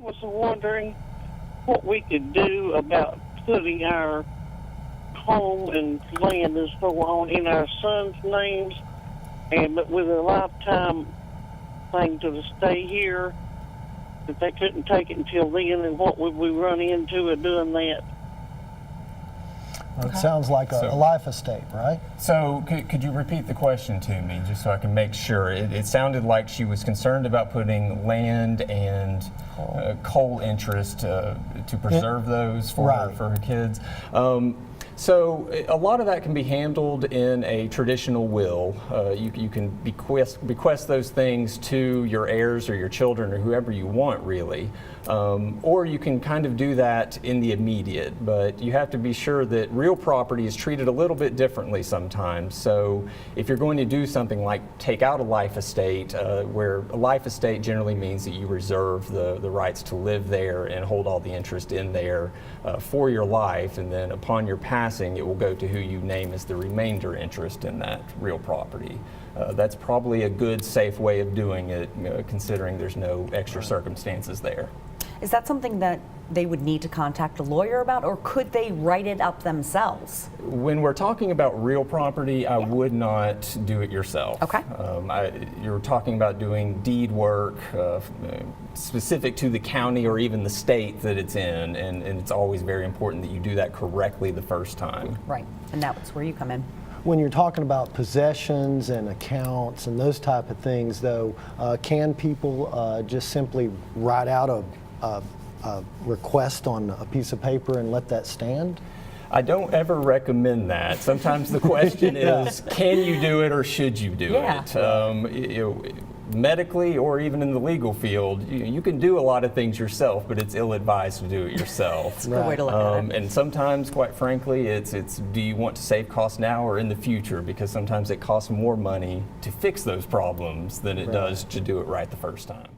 was wondering what we could do about putting our home and land and so on in our sons' names, but with a lifetime thing to stay here, if they couldn't take it until then, and what would we run into in doing that? Well, it sounds like a life estate, right? So could you repeat the question to me, just so I can make sure? It sounded like she was concerned about putting land and coal interest to preserve those for her kids. So a lot of that can be handled in a traditional will. You can bequest those things to your heirs or your children or whoever you want, really. Or you can kind of do that in the immediate, but you have to be sure that real property is treated a little bit differently sometimes. So if you're going to do something like take out a life estate, where a life estate generally means that you reserve the rights to live there and hold all the interest in there for your life, and then upon your passing it will go to who you name as the remainder interest in that real property. That's probably a good, safe way of doing it, considering there's no extra circumstances there. Is that something that they would need to contact a lawyer about, or could they write it up themselves? When we're talking about real property, I would not do it yourself. Okay. You're talking about doing deed work specific to the county or even the state that it's in, and it's always very important that you do that correctly the first time. Right, and that's where you come in. When you're talking about possessions and accounts and those type of things, though, can people just simply write out a request on a piece of paper and let that stand? I don't ever recommend that. Sometimes the question is, can you do it or should you do it? Medically or even in the legal field, you can do a lot of things yourself, but it's ill-advised to do it yourself. That's a good way to look at it. And sometimes, quite frankly, it's do you want to save costs now or in the future? Because sometimes it costs more money to fix those problems than it does to do it right the first time.